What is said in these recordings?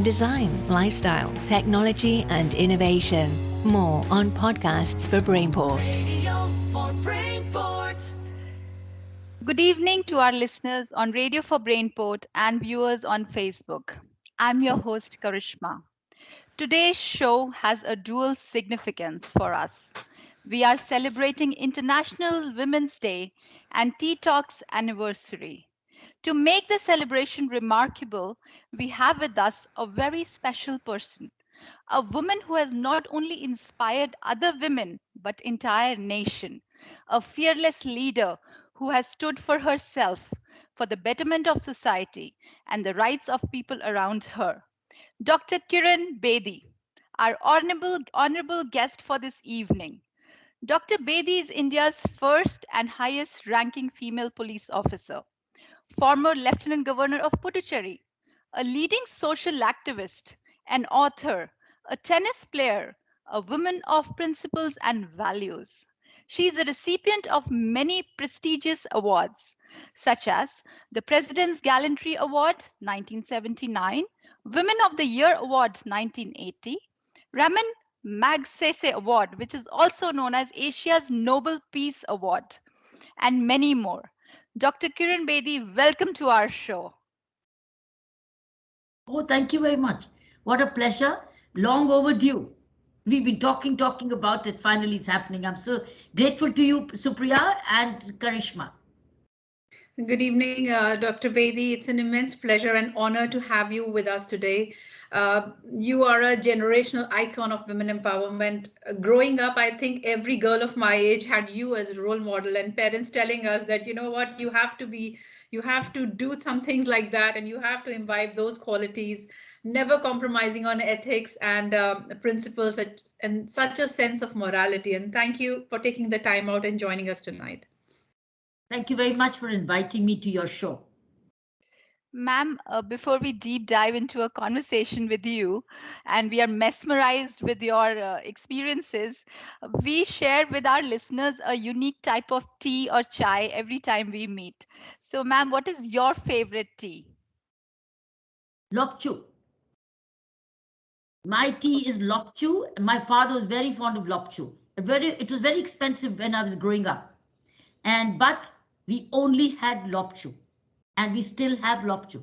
design, lifestyle, technology, and innovation. More on podcasts for Brainport. Radio for Brainport. Good evening to our listeners on Radio for Brainport and viewers on Facebook. I'm your host, Karishma. Today's show has a dual significance for us. We are celebrating International Women's Day and Tea Talk's anniversary. To make the celebration remarkable, we have with us a very special person, a woman who has not only inspired other women but entire nation, a fearless leader who has stood for herself, for the betterment of society and the rights of people around her. Dr. Kiran Bedi, our honorable guest for this evening. Dr. Bedi is India's first and highest ranking female police officer, former Lieutenant Governor of Puducherry, a leading social activist, an author, a tennis player, a woman of principles and values. She is a recipient of many prestigious awards, such as the President's Gallantry Award 1979, Women of the Year Award 1980, Raman Magsaysay Award, which is also known as Asia's Nobel Peace Award, and many more. Dr. Kiran Bedi, welcome to our show. Oh, thank you very much. What a pleasure. Long overdue. We've been talking about it. Finally, it's happening. I'm so grateful to you, Supriya and Karishma. Good evening, Dr. Bedi. It's an immense pleasure and honor to have you with us today. You are a generational icon of women empowerment. Growing up, I think every girl of my age had you as a role model, and parents telling us that, you know what, you have to do some things like that, and you have to imbibe those qualities, never compromising on ethics and principles, and such a sense of morality. And thank you for taking the time out and joining us tonight. Thank you very much for inviting me to your show. Ma'am, before we deep dive into a conversation with you, and we are mesmerized with your experiences, we share with our listeners a unique type of tea or chai every time we meet. So, ma'am, what is your favorite tea? Lopchu. My tea is Lopchu. My father was very fond of Lopchu. It was very expensive when I was growing up. But we only had Lopchu. And we still have Lopchu.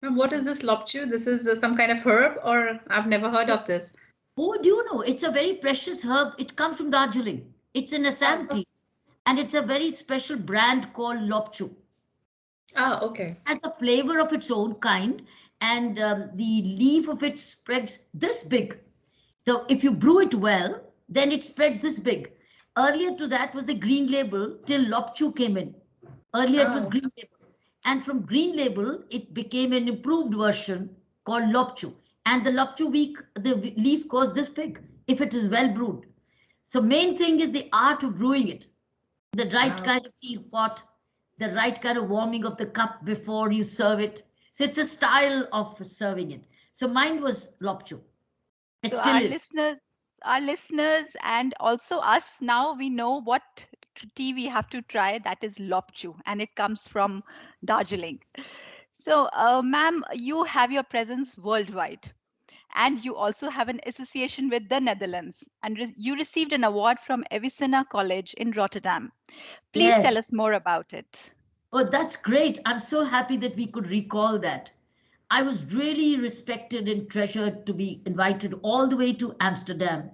And what is this lobster? This is some kind of herb, or I've never heard of this. Oh, do you know? It's a very precious herb. It comes from Darjeeling. It's an Assam Oh, tea. And it's a very special brand called Lopchu. ah, okay. It has a flavor of its own kind. And the leaf of it spreads this big. So if you brew it well, then it spreads this big. Earlier to that was the green label till Lopchu came in. Earlier it was Oh, green label. And from green label, it became an improved version called Lopchu. And the Lopchu week, the leaf goes this big if it is well brewed. So main thing is the art of brewing it. The right wow. kind of tea pot, the right kind of warming of the cup before you serve it. So it's a style of serving it. So mine was Lopchu. It So, still is. our listeners, and also us now, we know what tea we have to try. That is Lopchu, and it comes from Darjeeling. So, ma'am, you have your presence worldwide, and you also have an association with the Netherlands, and you received an award from Avicenna College in Rotterdam. Please tell Yes. us more about it. Oh, that's great. I'm so happy that we could recall that. I was really respected and treasured to be invited all the way to Amsterdam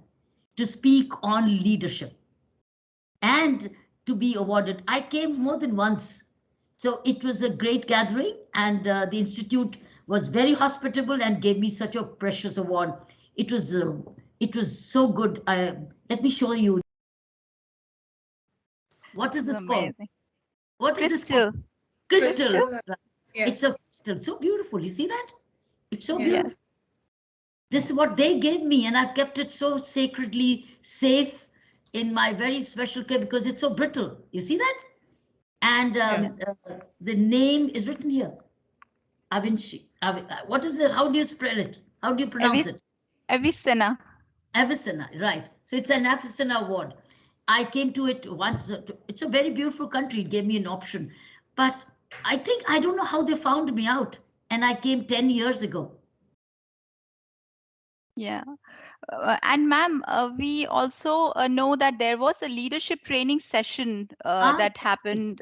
to speak on leadership and to be awarded. I came more than once. So it was a great gathering, and the Institute was very hospitable and gave me such a precious award. It was, uh, it was so good. Let me show you. What is this called? Amazing. What is this called? Crystal. Crystal. Crystal. It's a Yes. crystal. So beautiful. You see that? It's so Yes. Yes. beautiful. This is what they gave me, and I've kept it so sacredly safe in my very special care because it's so brittle. You see that? And Yes. the name is written here. Avinci. What is it? How do you spell it? How do you pronounce Avi- it? Avicenna. Avicenna, right. So it's an Avicenna award. I came to it once. It's a very beautiful country. It gave me an option. But I don't know how they found me out. And I came 10 years ago. Yeah. And ma'am, we also know that there was a leadership training session Ah, that happened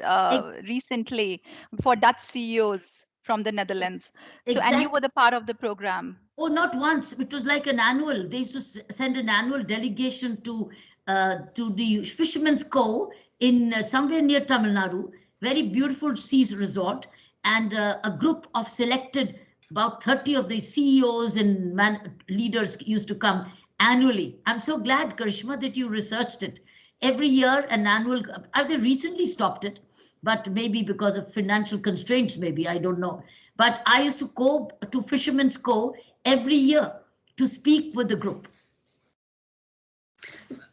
recently for Dutch CEOs from the Netherlands. So, and you exactly. were the part of the program. Oh, not once. It was like an annual. They used to send an annual delegation to the Fisherman's Cove in somewhere near Tamil Nadu. Very beautiful seas resort, and a group of selected about 30 of the CEOs and leaders used to come annually. I'm so glad, Karishma, that you researched it. Every year, an annual. They recently stopped it, but maybe because of financial constraints, maybe I don't know. But I used to go to Fisherman's Cove every year to speak with the group.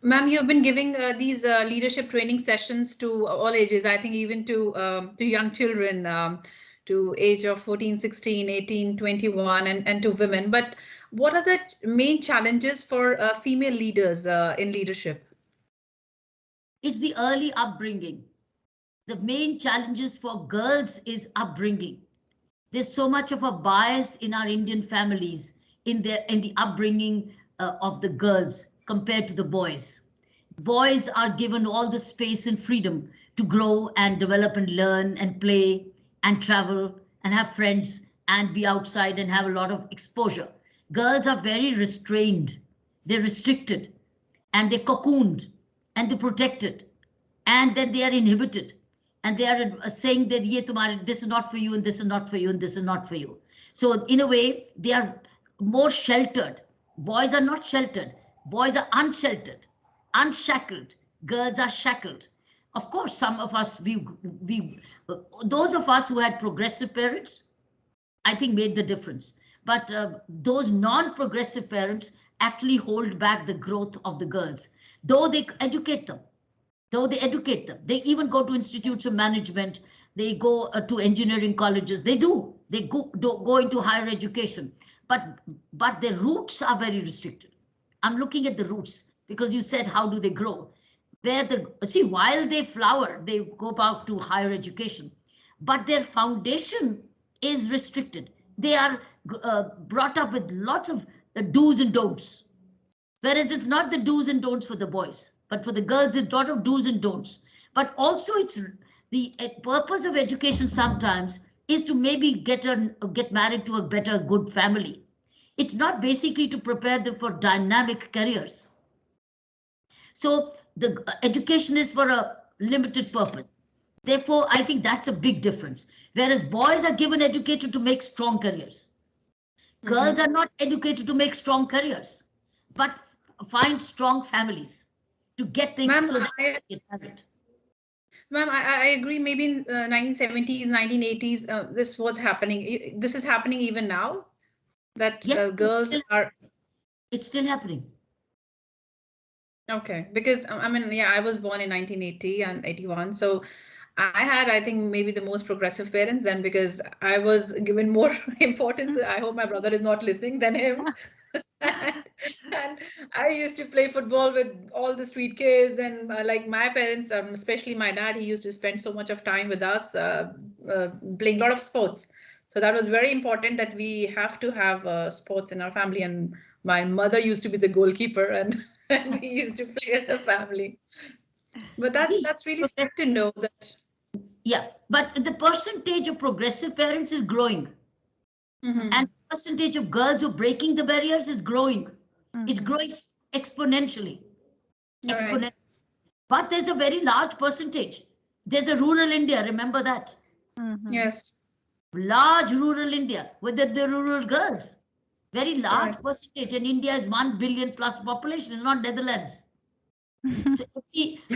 Ma'am, you've been giving these leadership training sessions to all ages, I think even to young children, to age of 14, 16, 18, 21, and to women. But what are the main challenges for female leaders in leadership? It's the early upbringing. The main challenges for girls is upbringing. There's so much of a bias in our Indian families in the upbringing of the girls compared to the boys. Boys are given all the space and freedom to grow and develop and learn and play and travel and have friends and be outside and have a lot of exposure. Girls are very restrained, they're restricted, and they're cocooned and they're protected, and then they are inhibited, and they are saying that ye tumhare, this is not for you and this is not for you and this is not for you. So in a way they are more sheltered. Boys are not sheltered. Boys are unsheltered, unshackled. Girls are shackled. Of course, some of us, we those of us who had progressive parents, I think made the difference. But those non-progressive parents actually hold back the growth of the girls, though they educate them. Though they educate them, they even go to institutes of management. They go to engineering colleges. They do. They go into higher education, but their roots are very restricted. I'm looking at the roots because you said how do they grow? Where the see while they flower, they go back to higher education, but their foundation is restricted. They are brought up with lots of do's and don'ts. Whereas it's not the do's and don'ts for the boys, but for the girls, it's a lot of do's and don'ts. But also, it's the purpose of education sometimes is to maybe get married to a better, good family. It's not basically to prepare them for dynamic careers. So the education is for a limited purpose. Therefore, I think that's a big difference. Whereas boys are given educated to make strong careers. Girls Mhm. are not educated to make strong careers, but find strong families to get things Ma'am, so that I, they get married. I agree. Maybe in 1970s, 1980s, this was happening. This is happening even now, that Yes, girls are it's still happening. okay. Because I mean, yeah, I was born in 1980 and 81, so I had, I think, maybe the most progressive parents then because I was given more importance. I hope my brother is not listening than him. And I used to play football with all the street kids, and like my parents, especially my dad, he used to spend so much of time with us, playing a lot of sports. So that was very important that we have to have sports in our family. And my mother used to be the goalkeeper, and, and we used to play as a family. But See, that's really sad progressive to know parents, that. yeah, but the percentage of progressive parents is growing, Mhm. and the percentage of girls who are breaking the barriers is growing. It's Mhm. growing exponentially, All right. exponentially. But there's a very large percentage. There's a rural India, remember that? Mhm. Yes. Large rural India with the rural girls. Very large Correct. percentage. And India is 1 billion plus population, not Netherlands. So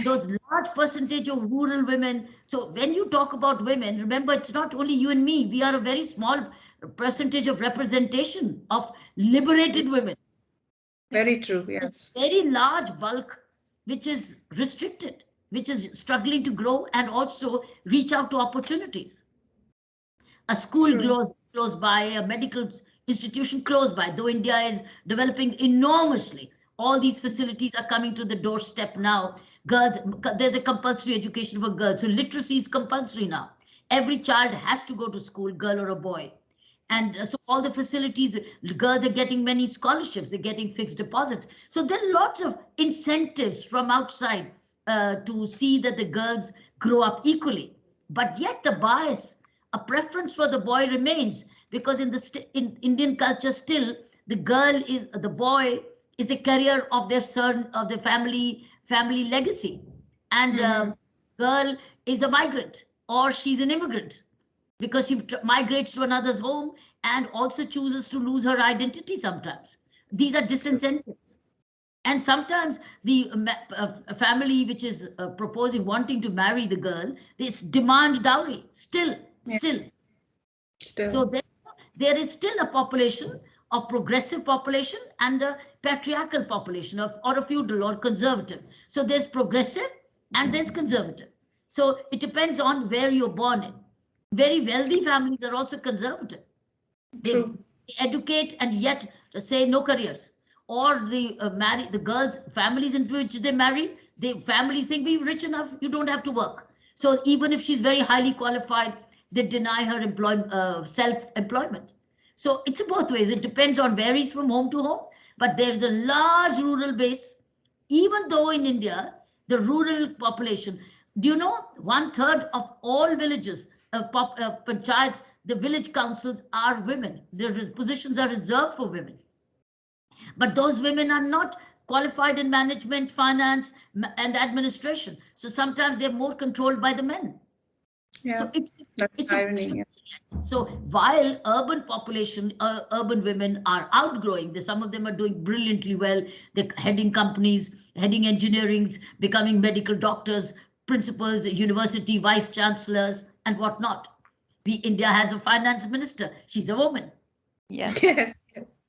those large percentage of rural women. So when you talk about women, remember it's not only you and me. We are a very small percentage of representation of liberated women. Very true. There's Yes. a very large bulk which is restricted, which is struggling to grow and also reach out to opportunities. A school True. close by, a medical institution close by, though India is developing enormously. All these facilities are coming to the doorstep now. Girls, there's a compulsory education for girls. So literacy is compulsory now. Every child has to go to school, girl or a boy. And so all the facilities, girls are getting many scholarships, they're getting fixed deposits. So there are lots of incentives from outside to see that the girls grow up equally. But yet the bias, a preference for the boy remains, because in the in Indian culture still, the boy is a carrier of their son, of their family legacy, and Mm-hmm. girl is a migrant or she's an immigrant because she migrates to another's home and also chooses to lose her identity sometimes. These are disincentives. And sometimes the family which is proposing, wanting to marry the girl, they demand dowry still, Yeah, still. So still. there is still a population of progressive population and a patriarchal population of or a feudal or conservative. So there's progressive and there's conservative. So it depends on where you're born in. Very wealthy families are also conservative. They True. educate and yet say no careers. Or the marry the girls' families into which they marry, the families think we're rich enough, you don't have to work. So even if she's very highly qualified, they deny her self-employment. So it's both ways. It depends on varies from home to home, but there's a large rural base. Even though in India, the rural population, do you know, one third of all villages, panchayats, the village councils are women. Their positions are reserved for women. But those women are not qualified in management, finance, and administration. So sometimes they're more controlled by the men. Yeah, So it's that's it's the a irony. Yeah. so while urban population, urban women are outgrowing, some of them are doing brilliantly well. They're heading companies, heading engineerings, becoming medical doctors, principals, university vice chancellors, and whatnot. India has a finance minister. She's a woman. Yes. Yes, yes.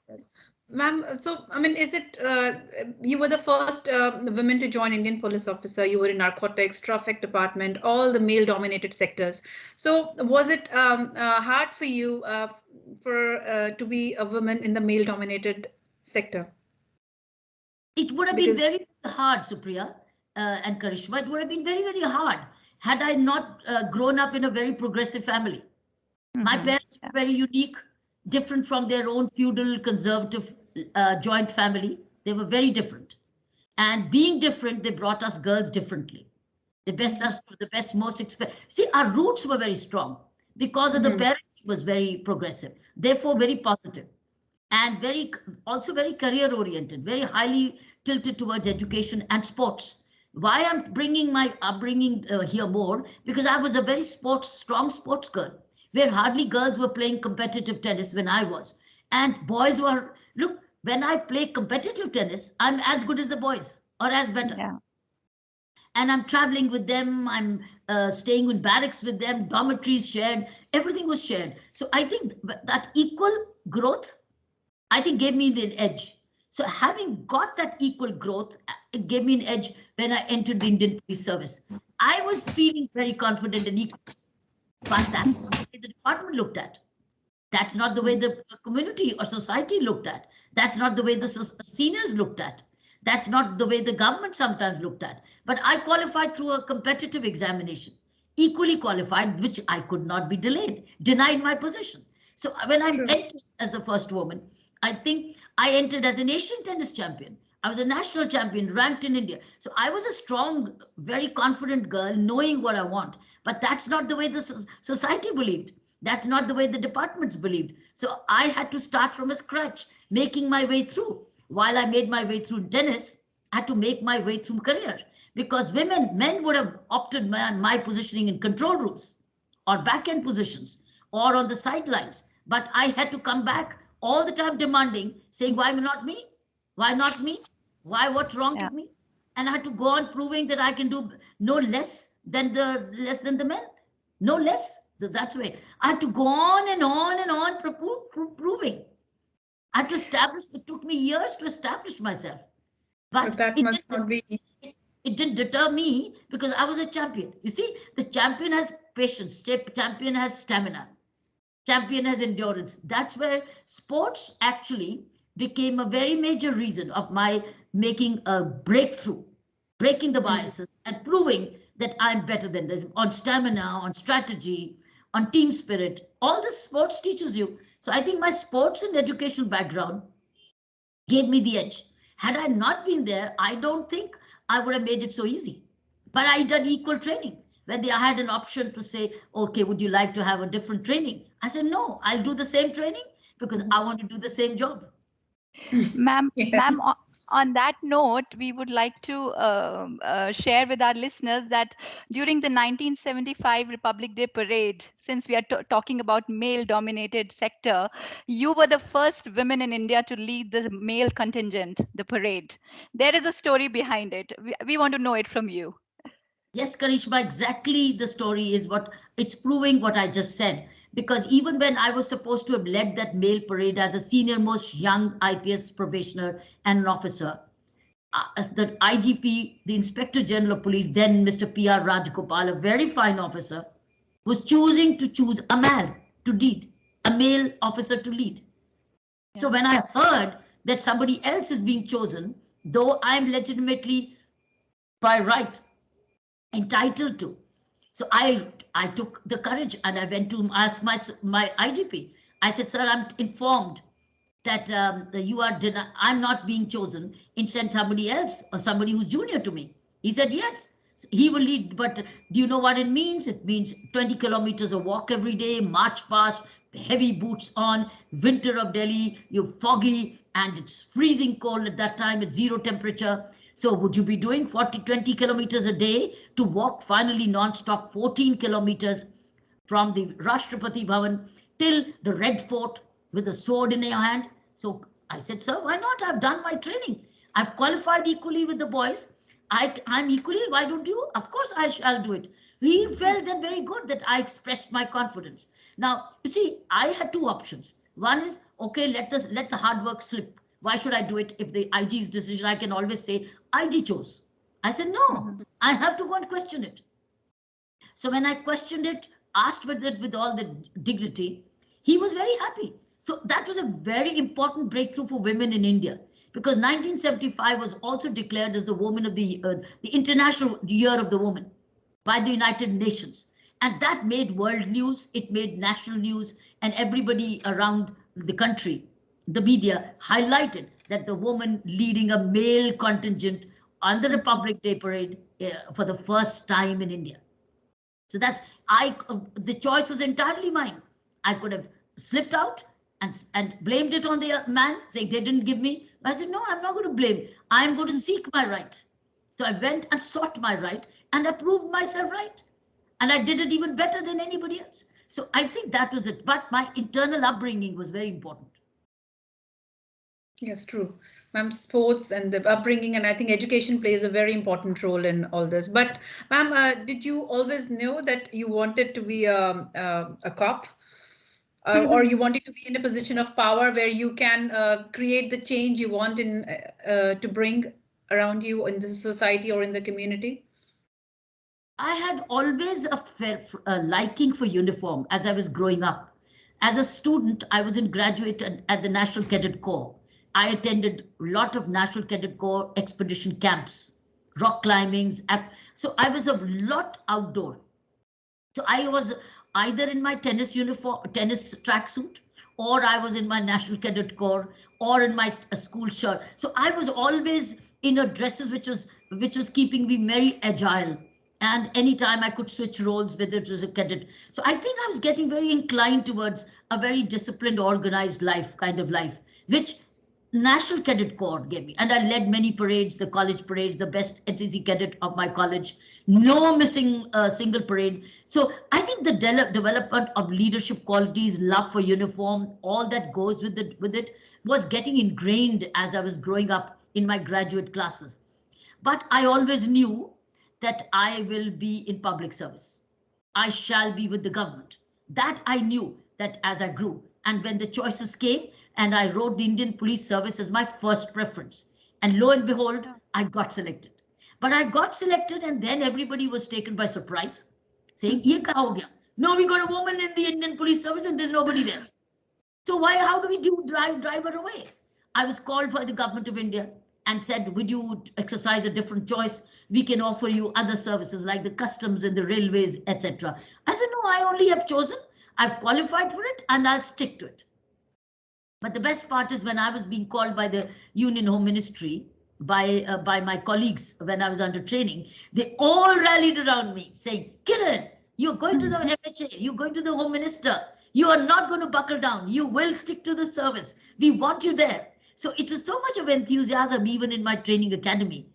Yes. Ma'am, so I mean, is it you were the first women to join Indian police officer? You were in narcotics, traffic department, all the male-dominated sectors. So was it hard for you for to be a woman in the male-dominated sector? It would have been Because very hard, Supriya and Karishma. It would have been very, very hard had I not grown up in a very progressive family. My Mm-hmm. parents were very unique, different from their own feudal conservative joint family. They were very different. And being different, they brought us girls differently. They best us to the best, most See, our roots were very strong because of the Mhm. parenting was very progressive, therefore very positive, and very also very career oriented, very highly tilted towards education and sports. Why I'm bringing my upbringing here more, because I was a very strong sports girl, where hardly girls were playing competitive tennis when I was, and boys were, look, when I play competitive tennis, I'm as good as the boys or as better, Yeah. and I'm traveling with them. I'm staying in barracks with them. Dormitories shared. Everything was shared. So I think that equal growth, I think, gave me the edge. So having got that equal growth, it gave me an edge when I entered the Indian Police Service. I was feeling very confident and equal, but that's not the way the department looked at. That's not the way the community or society looked at. That's not the way the seniors looked at. That's not the way the government sometimes looked at. But I qualified through a competitive examination, equally qualified, which I could not be denied my position. So when I True. entered as the first woman, I think I entered as an Asian tennis champion. I was a national champion, ranked in India. So I was a strong, very confident girl, knowing what I want. But that's not the way the society believed. That's not the way the departments believed. So I had to start from a scratch, making my way through. While I made my way through tennis, I had to make my way through career, because men would have opted my positioning in control rooms or back end positions or on the sidelines. But I had to come back all the time demanding, saying, why not me? Why not me? Why, what's wrong Yeah. with me? And I had to go on proving that I can do no less than the men. No less. That's the way. I had to go on and on and on proving. I had to establish, it took me years to establish myself. But But that must not be. it didn't deter me because I was a champion. You see, the champion has patience, champion has stamina, champion has endurance. That's where sports actually became a very major reason of my making a breakthrough, breaking the Mhm. biases and proving that I'm better than this on stamina, on strategy, on team spirit. All this sports teaches you. So I think my sports and educational background gave me the edge. Had I not been there, I don't think I would have made it so easy. But I did equal training. When I had an option to say, okay, would you like to have a different training? I said, no, I'll do the same training because I want to do the same job. Ma'am, Yes. on that note, we would like to share with our listeners that during the 1975 Republic Day parade, since we are talking about male-dominated sector, you were the first women in India to lead the male contingent, the parade. There is a story behind it. We want to know it from you. Yes, Karishma, exactly the story is what it's proving what I just said. Because even when I was supposed to have led that male parade as a senior most young IPS probationer and an officer, as the IGP, the Inspector General of Police, then Mr. P.R. Rajgopal, a very fine officer, was choosing to choose a man to lead, a male officer to lead. So Yeah. when I heard that somebody else is being chosen, though I'm legitimately by right entitled to. So I took the courage and I went to ask my IGP. I said, sir, I'm informed that you are I'm not being chosen. Instead, somebody else or somebody who's junior to me. He said, yes, he will lead. But do you know what it means? It means 20 kilometers of walk every day, march past, heavy boots on, winter of Delhi, you're foggy, and it's freezing cold at that time, it's zero temperature. So would you be doing 20 kilometers a day to walk finally non-stop 14 kilometers from the Rashtrapati Bhavan till the Red Fort with a sword in your hand? So I said, sir, why not? I've done my training. I've qualified equally with the boys. I'm equally, why don't you? Of course I shall do it. He felt that very good that I expressed my confidence. Now, you see, I had two options. One is, okay, let the hard work slip. Why should I do it if the IG's decision? I can always say, IG chose. I said, no, Mhm. I have to go and question it. So when I questioned it, asked with it with all the dignity, he was very happy. So that was a very important breakthrough for women in India because 1975 was also declared as the Woman of the International Year of the Woman by the United Nations. And that made world news, it made national news, and everybody around the country, the media, highlighted that the woman leading a male contingent on the Mhm. Republic Day parade for the first time in India. So that's I. The choice was entirely mine. I could have slipped out and blamed it on the man, saying they didn't give me. I said, no, I'm not going to blame. I'm going to seek my right. So I went and sought my right, and I proved myself right, and I did it even better than anybody else. So I think that was it. But my internal upbringing was very important. Yes, true. Ma'am, sports and the upbringing, and I think education plays a very important role in all this. But, ma'am, did you always know that you wanted to be a cop, or you wanted to be in a position of power where you can create the change you want in to bring around you in the society or in the community? I had always a liking for uniform as I was growing up. As a student, I was in graduate at the National Cadet Corps. I attended a lot of National Cadet Corps expedition camps, rock climbings. So I was a lot outdoor. So I was either in my tennis uniform, tennis tracksuit, or I was in my National Cadet Corps, or in my school shirt. So I was always in a dresses which was keeping me very agile. And anytime I could switch roles, whether it was a cadet. So I think I was getting very inclined towards a very disciplined, organized life, kind of life, which National Cadet Corps gave me, and I led many parades, the college parades, the best NCC cadet of my college, no missing a single parade. So I think the development of leadership qualities, love for uniform, all that goes with it, was getting ingrained as I was growing up in my graduate classes. But I always knew that I will be in public service. I shall be with the government. That I knew that as I grew. And when the choices came, and I wrote the Indian Police Service as my first preference. And lo and behold, I got selected. But I got selected, and then everybody was taken by surprise, saying, Ye kaha ho gaya? No, we got a woman in the Indian Police Service, and there's nobody there. So why, how do we drive her away? I was called by the government of India and said, would you exercise a different choice? We can offer you other services like the customs and the railways, etc. I said, no, I only have chosen. I've qualified for it and I'll stick to it. But the best part is when I was being called by the Union Home Ministry, by my colleagues when I was under training, they all rallied around me saying, Kiran, you're going to the MHA, you're going to the Home Minister. You are not going to buckle down. You will stick to the service. We want you there. So it was so much of enthusiasm even in my training academy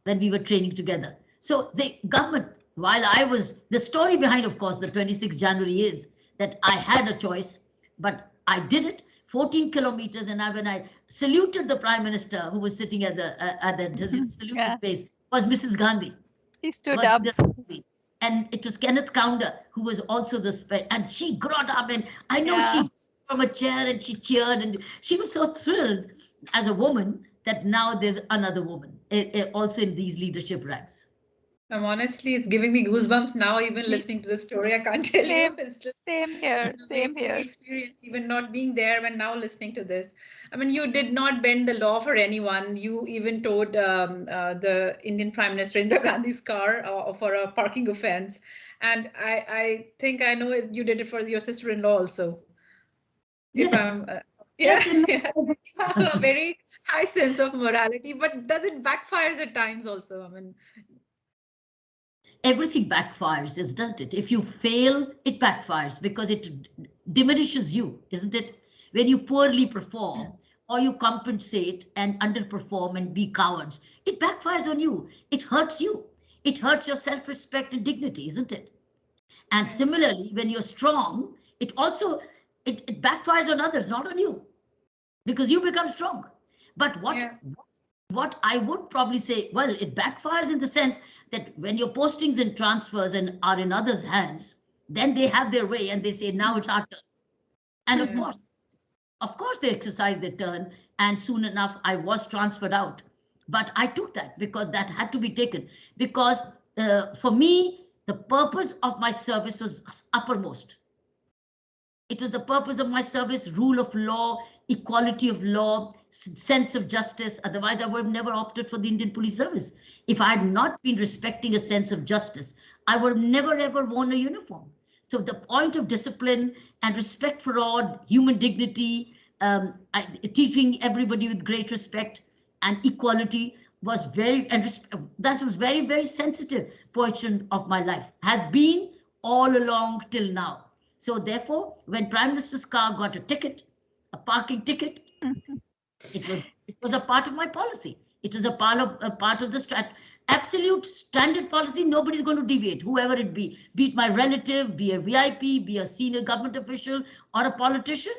when we were training together. So the government, while I was, the story behind, of course, the 26th January is that I had a choice, but I did it 14 kilometers. And when I saluted the Prime Minister who was sitting at the saluting Yeah, place was Mrs. Gandhi, he stood was up. Indira Gandhi. And it was Kenneth Kaunda who was also the and she got up and I know Yeah. she from a chair and she cheered and she was so thrilled as a woman that now there's another woman also in these leadership ranks. Honestly, it's giving me goosebumps now, even listening to the story. I can't tell you. Same, It's just same it's here, an same amazing here. experience, even not being there when now listening to this. I mean, you did not bend the law for anyone. You even towed the Indian Prime Minister Indira Gandhi's car for a parking offense. And I think I know you did it for your sister-in-law also. If Yes, I'm, yeah, yes, in yes, you have a very high sense of morality, but does it backfires at times also? I mean, everything backfires, doesn't it? If you fail, it backfires because it diminishes you, isn't it? When you poorly perform or you compensate and underperform and be cowards, it backfires on you. It hurts you. It hurts your self-respect and dignity, isn't it? And yes, similarly, when you're strong, it also it backfires on others, not on you, because you become strong. But yeah. what I would probably say, well, it backfires in the sense that when your postings and transfers and are in others' hands, then they have their way and they say, now it's our turn. And Yeah. of course, they exercise their turn. And soon enough, I was transferred out. But I took that because that had to be taken. Because for me, the purpose of my service was uppermost. It was the purpose of my service, rule of law, equality of law, sense of justice. Otherwise, I would have never opted for the Indian Police Service. If I had not been respecting a sense of justice, I would have never ever worn a uniform. So the point of discipline and respect for all, human dignity, teaching everybody with great respect and equality was very, and that was very, very sensitive portion of my life, has been all along till now. So therefore, when Prime Minister's car got a ticket, a parking ticket, it was a part of my policy. It was a part of the absolute standard policy. Nobody's going to deviate, whoever it be it my relative, be a VIP, be a senior government official, or a politician.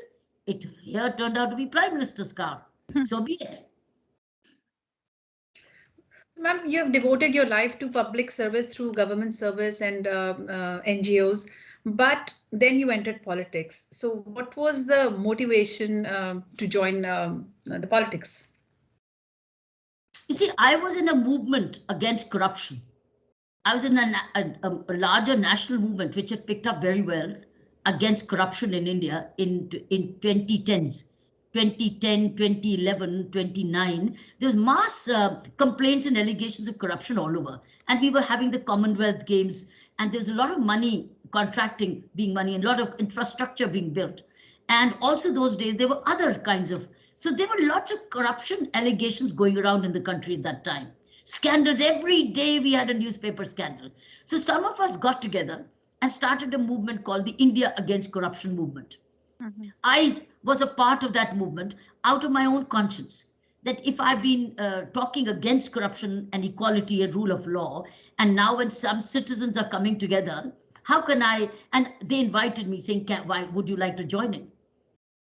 It here turned out to be Prime Minister's car. So be it. So, ma'am, you have devoted your life to public service through government service and NGOs, but then you entered politics. So, what was the motivation to join the politics? You see, I was in a movement against corruption. I was in a larger national movement which had picked up very well against corruption in India in 2010s, 2010, 2011, 29. There was mass complaints and allegations of corruption all over. And we were having the Commonwealth Games, and there's a lot of money, contracting being money, and a lot of infrastructure being built. And also those days, there were other kinds of, so there were lots of corruption allegations going around in the country at that time. Scandals, every day we had a newspaper scandal. So some of us got together and started a movement called the India Against Corruption movement. Mhm. I was a part of that movement out of my own conscience. That if I've been talking against corruption and equality and rule of law, and now when some citizens are coming together, how can I? And they invited me saying, why would you like to join in?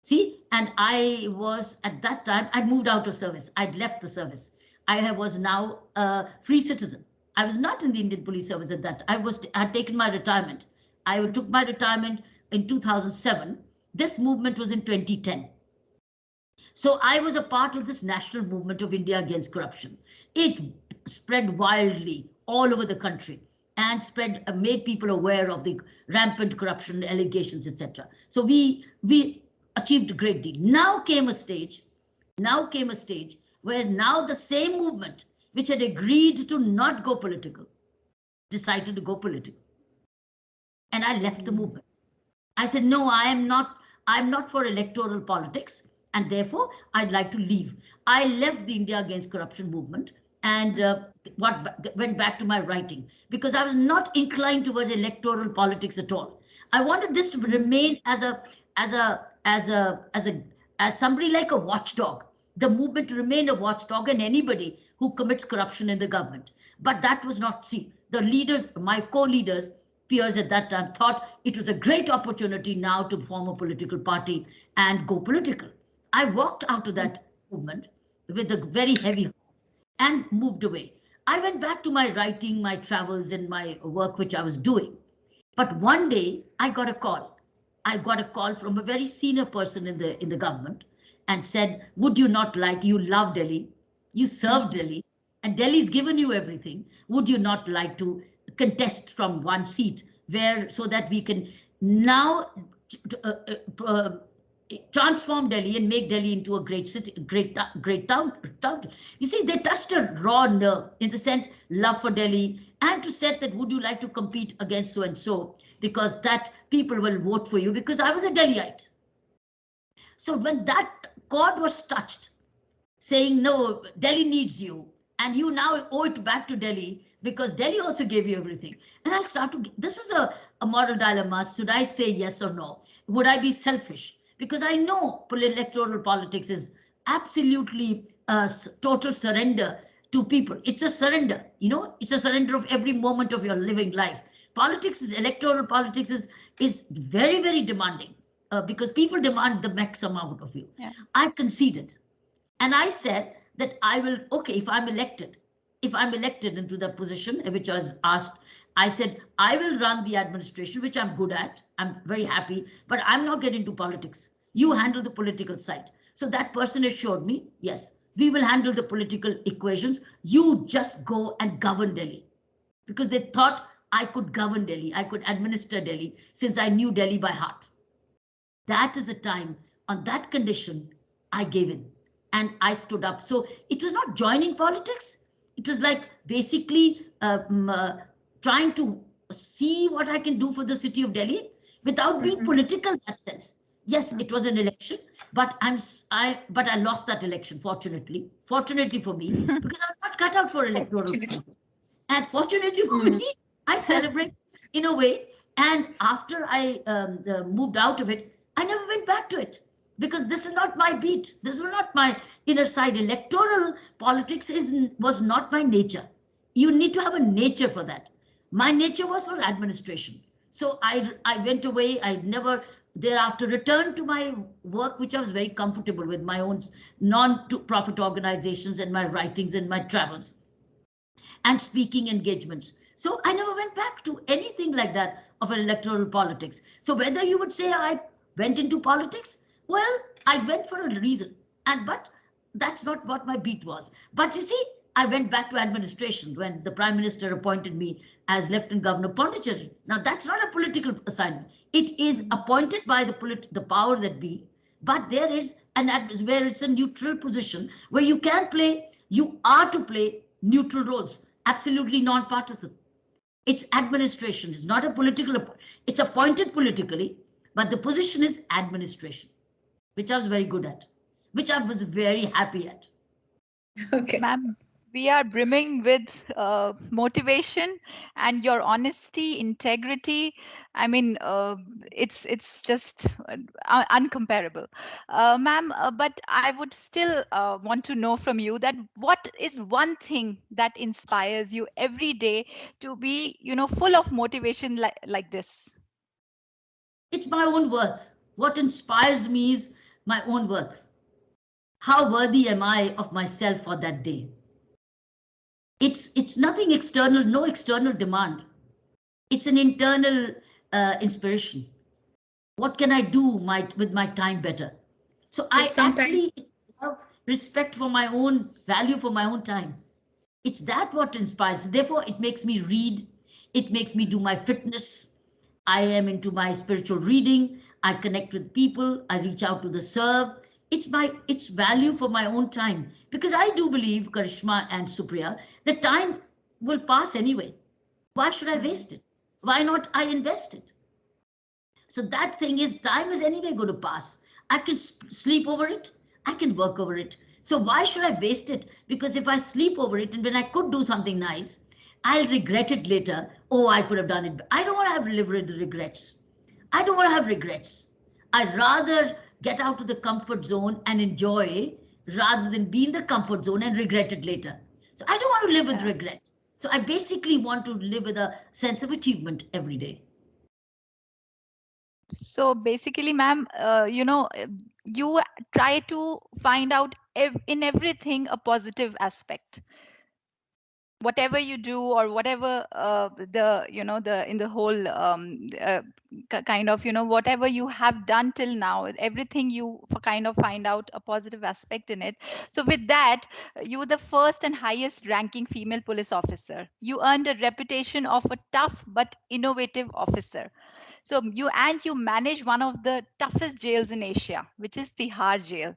See, and I was at that time, I'd moved out of service. I'd left the service. Was now a free citizen. I was not in the Indian Police Service at that. Had taken my retirement. I took my retirement in 2007. This movement was in 2010. So I was a part of this national movement of India against corruption. It spread wildly all over the country and made people aware of the rampant corruption allegations, etc. So we achieved a great deal. Now came a stage where now the same movement which had agreed to not go political decided to go political, and I left the movement. I said, no, I'm not for electoral politics, and therefore I'd like to leave. I left the India Against Corruption movement and went back to my writing because I was not inclined towards electoral politics at all. I wanted this to remain as a, as a, as a, as somebody like a watchdog, the movement to remain a watchdog and anybody who commits corruption in the government. But that was not, see, the leaders, my co-leaders, peers at that time thought it was a great opportunity now to form a political party and go political. I walked out of that movement with a very heavy heart and moved away. I went back to my writing, my travels, and my work which I was doing. But one day I got a call. I got a call from a very senior person in the government and said, "Would you not like, you love Delhi, you serve Delhi, and Delhi's given you everything. Would you not like to contest from one seat where so that we can now uh, uh, transform Delhi and make Delhi into a great city, great town. You see, they touched a raw nerve in the sense love for Delhi and to said that would you like to compete against so and so because that people will vote for you because I was a Delhiite. So when that chord was touched, saying, no, Delhi needs you, and you now owe it back to Delhi because Delhi also gave you everything. And I started to, this was a moral dilemma. Should I say yes or no? Would I be selfish? Because I know electoral politics is absolutely total surrender to people. It's a surrender, you know, it's a surrender of every moment of your living life. Politics is, electoral politics is very, very demanding because people demand the max amount of you. Yeah. I conceded. And I said that I will, okay, if I'm elected into that position, which I was asked, I said, I will run the administration, which I'm good at. I'm very happy, but I'm not getting into politics. You handle the political side. So that person assured me, yes, we will handle the political equations. You just go and govern Delhi. Because they thought I could govern Delhi, I could administer Delhi, since I knew Delhi by heart. That is the time, on that condition, I gave in and I stood up. So it was not joining politics. It was like basically trying to see what I can do for the city of Delhi without being political in that sense. Yes, it was an election, but I lost that election, fortunately for me, because I'm not cut out for electoral Fortunately. politics. And fortunately for me, I celebrate in a way. And after I moved out of it, I never went back to it because this is not my beat. This was not my inner side. Electoral politics was not my nature. You need to have a nature for that. My nature was for administration. So I went away. I never thereafter returned to my work, which I was very comfortable with, my own non-profit organizations and my writings and my travels and speaking engagements. So I never went back to anything like that of an electoral politics. So whether you would say I went into politics, well, I went for a reason. And but that's not what my beat was. But you see, I went back to administration when the Prime Minister appointed me as Lieutenant Governor of Pondicherry. Now that's not a political assignment. It is appointed by the power that be, but there is an where it's a neutral position where you can play, you are to play neutral roles, absolutely non-partisan. It's administration, it's not a political, it's appointed politically, but the position is administration, which I was very good at, which I was very happy at. Okay. Ma'am, we are brimming with motivation and your honesty, integrity. I mean, it's just uncomparable, ma'am. But I would still want to know from you that what is one thing that inspires you every day to be, full of motivation like this. It's my own worth. What inspires me is my own worth. How worthy am I of myself for that day? It's nothing external, no external demand. It's an internal inspiration. What can I do with my time better? So It's I sometimes actually have respect for my own value for my own time. It's that what inspires. Therefore, it makes me read. It makes me do my fitness. I am into my spiritual reading. I connect with people. I reach out to the serve. It's value for my own time because I do believe, Karishma and Supriya, that time will pass anyway. Why should I waste it? Why not I invest it? So that thing is, time is anyway going to pass. I can sleep over it. I can work over it. So why should I waste it? Because if I sleep over it and when I could do something nice, I'll regret it later. Oh, I could have done it. I don't want to have live with regrets. I don't want to have regrets. I'd rather get out of the comfort zone and enjoy rather than be in the comfort zone and regret it later. So I don't want to live with Yeah. regret. So I basically want to live with a sense of achievement every day. So basically, ma'am, you try to find out in everything a positive aspect. Whatever you do, or whatever the you know the in the whole kind of, whatever you have done till now, everything you kind of find out a positive aspect in it. So with that, you were the first and highest ranking female police officer. You earned a reputation of a tough but innovative officer. So you manage one of the toughest jails in Asia, which is Tihar jail.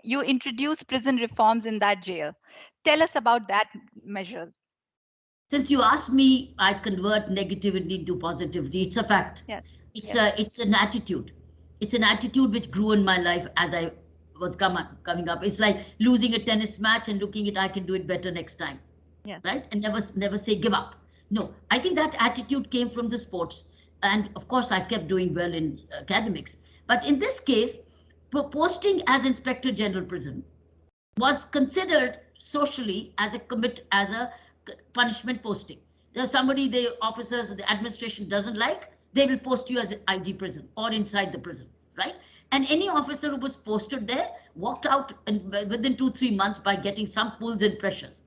You introduce prison reforms in that jail. Tell us about that measure. Since you asked me, I convert negativity into positivity. It's a fact. Yes. It's Yes. it's an attitude. It's an attitude which grew in my life as I was coming up. It's like losing a tennis match and looking at I can do it better next time, Yes. right? And never say give up. No, I think that attitude came from the sports, and of course I kept doing well in academics. But in this case, posting as Inspector General Prison was considered socially as a punishment posting. There's somebody the officers the administration doesn't like, they will post you as an IG prison or inside the prison, right? And any officer who was posted there walked out within 2 3 months by getting some pulls and pressures,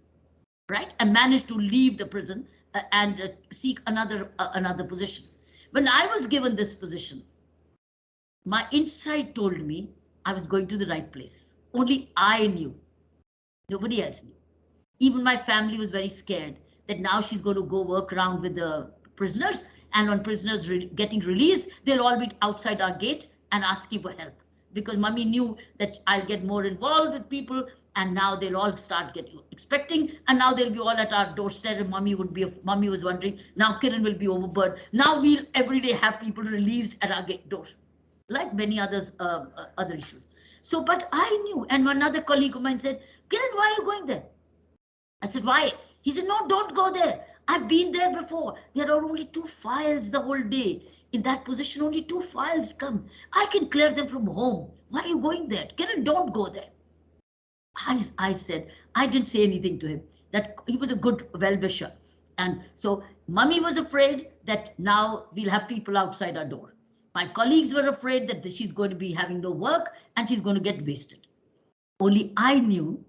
right? And managed to leave the prison and seek another position. When I was given this position, my inside told me I was going to the right place. Only I knew. Nobody else knew. Even my family was very scared that now she's going to go work around with the prisoners, and when prisoners getting released, they'll all be outside our gate and asking for help because mummy knew that I'll get more involved with people, and now they'll all start getting expecting, and now they'll be all at our doorstep, and mummy was wondering now Kiran will be overburdened. Now we'll every day have people released at our gate door, like many others, other issues. So, but I knew, and another colleague of mine said, Kiran, why are you going there? I said, why? He said, no, don't go there. I've been there before. There are only 2 files the whole day. In that position, only 2 files come. I can clear them from home. Why are you going there? Kiran, don't go there. I said, I didn't say anything to him. That he was a good well-wisher. And so mummy was afraid that now we'll have people outside our door. My colleagues were afraid that she's going to be having no work and she's going to get wasted. Only I knew